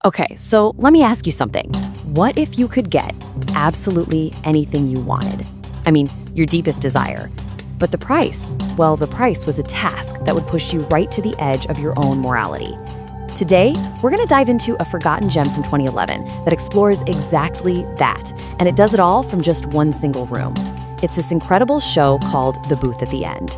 Okay, so let me ask you something. What if you could get absolutely anything you wanted? I mean, your deepest desire. But the price, well, the price was a task that would push you right to the edge of your own morality. Today, we're going to dive into a forgotten gem from 2011 that explores exactly that, and it does it all from just one single room. It's this incredible show called The Booth at the End.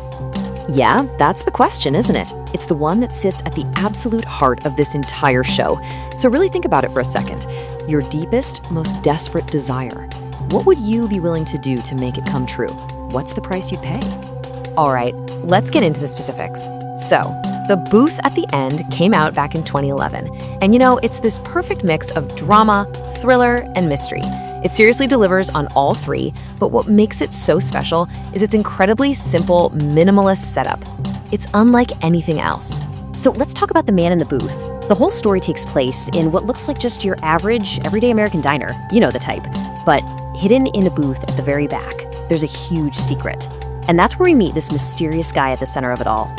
Yeah, that's the question, isn't it? It's the one that sits at the absolute heart of this entire show. So really think about it for a second. Your deepest, most desperate desire. What would you be willing to do to make it come true? What's the price you'd pay? All right, let's get into the specifics. So, The Booth at the End came out back in 2011. And it's this perfect mix of drama, thriller, and mystery. It seriously delivers on all three, but what makes it so special is its incredibly simple, minimalist setup. It's unlike anything else. So let's talk about the man in the booth. The whole story takes place in what looks like just your average, everyday American diner. You know the type. But hidden in a booth at the very back, there's a huge secret. And that's where we meet this mysterious guy at the center of it all.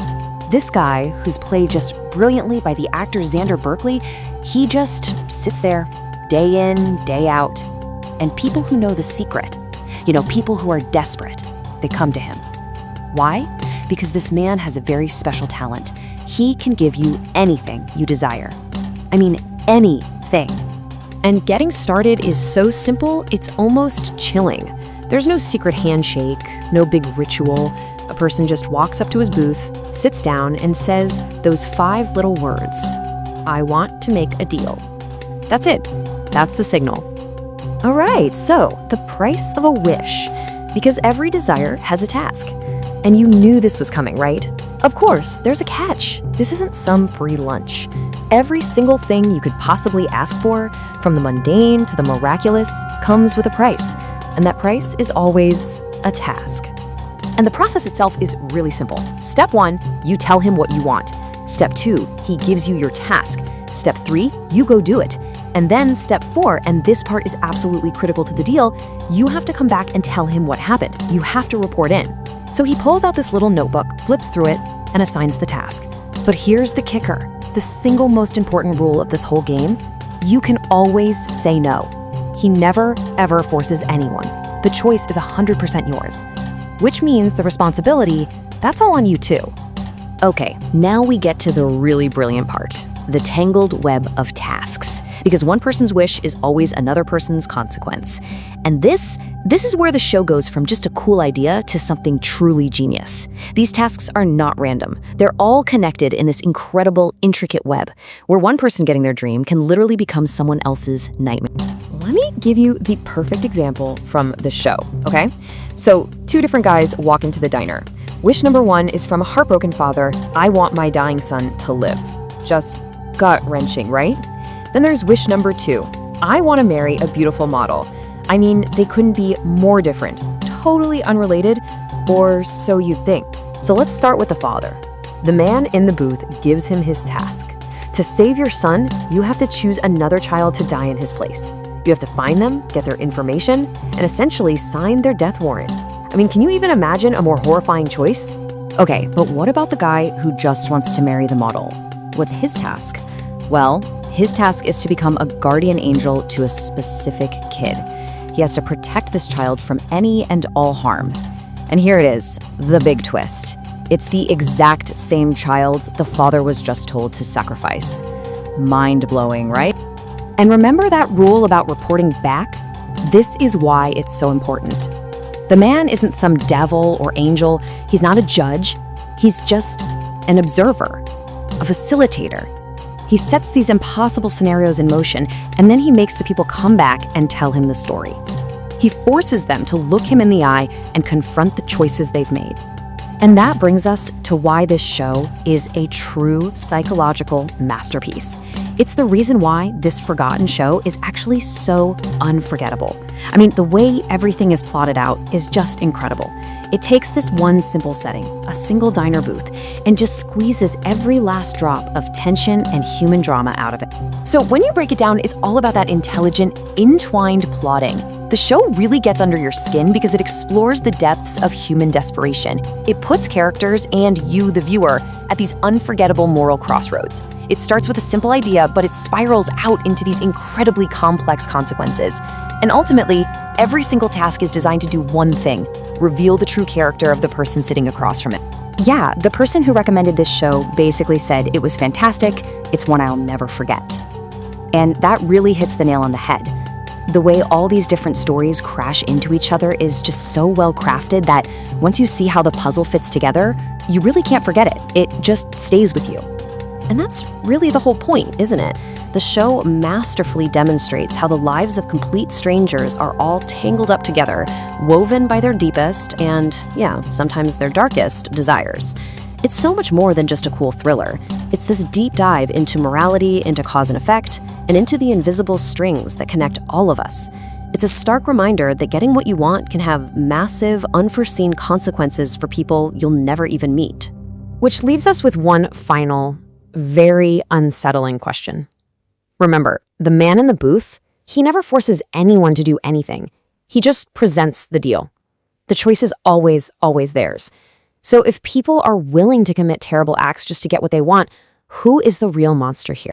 This guy, who's played just brilliantly by the actor Xander Berkeley, he just sits there, day in, day out. And people who know the secret, people who are desperate, they come to him. Why? Because this man has a very special talent. He can give you anything you desire. I mean, anything. And getting started is so simple, it's almost chilling. There's no secret handshake, no big ritual. A person just walks up to his booth, sits down, and says those 5 little words. I want to make a deal. That's it. That's the signal. All right, so the price of a wish, because every desire has a task. And you knew this was coming, right? Of course, there's a catch. This isn't some free lunch. Every single thing you could possibly ask for, from the mundane to the miraculous, comes with a price. And that price is always a task. And the process itself is really simple. Step 1, you tell him what you want. Step 2, he gives you your task. Step 3, you go do it. And then step 4, and this part is absolutely critical to the deal, you have to come back and tell him what happened. You have to report in. So he pulls out this little notebook, flips through it, and assigns the task. But here's the kicker. The single most important rule of this whole game, you can always say no. He never, ever forces anyone. The choice is 100% yours. Which means the responsibility, that's all on you too. Okay, now we get to the really brilliant part. The tangled web of tasks. Because one person's wish is always another person's consequence. And this is where the show goes from just a cool idea to something truly genius. These tasks are not random. They're all connected in this incredible, intricate web, where one person getting their dream can literally become someone else's nightmare. Let me give you the perfect example from the show, okay? So, 2 different guys walk into the diner. Wish number 1 is from a heartbroken father, I want my dying son to live. Just gut-wrenching, right? Then there's wish number 2. I want to marry a beautiful model. I mean, they couldn't be more different, totally unrelated, or so you'd think. So let's start with the father. The man in the booth gives him his task. To save your son, you have to choose another child to die in his place. You have to find them, get their information, and essentially sign their death warrant. I mean, can you even imagine a more horrifying choice? Okay, but what about the guy who just wants to marry the model? What's his task? Well, his task is to become a guardian angel to a specific kid. He has to protect this child from any and all harm. And here it is, the big twist. It's the exact same child the father was just told to sacrifice. Mind-blowing, right? And remember that rule about reporting back? This is why it's so important. The man isn't some devil or angel. He's not a judge. He's just an observer, a facilitator. He sets these impossible scenarios in motion, and then he makes the people come back and tell him the story. He forces them to look him in the eye and confront the choices they've made. And that brings us to why this show is a true psychological masterpiece. It's the reason why this forgotten show is actually so unforgettable. I mean, the way everything is plotted out is just incredible. It takes this one simple setting, a single diner booth, and just squeezes every last drop of tension and human drama out of it. So when you break it down, it's all about that intelligent, entwined plotting. The show really gets under your skin because it explores the depths of human desperation. It puts characters and you, the viewer, at these unforgettable moral crossroads. It starts with a simple idea, but it spirals out into these incredibly complex consequences. And ultimately, every single task is designed to do one thing: reveal the true character of the person sitting across from it. Yeah, the person who recommended this show basically said it was fantastic, it's one I'll never forget. And that really hits the nail on the head. The way all these different stories crash into each other is just so well crafted that once you see how the puzzle fits together, you really can't forget it. It just stays with you. And that's really the whole point, isn't it? The show masterfully demonstrates how the lives of complete strangers are all tangled up together, woven by their deepest and, yeah, sometimes their darkest desires. It's so much more than just a cool thriller. It's this deep dive into morality, into cause and effect, and into the invisible strings that connect all of us. It's a stark reminder that getting what you want can have massive, unforeseen consequences for people you'll never even meet. Which leaves us with one final, very unsettling question. Remember, the man in the booth, he never forces anyone to do anything. He just presents the deal. The choice is always, always theirs. So if people are willing to commit terrible acts just to get what they want, who is the real monster here?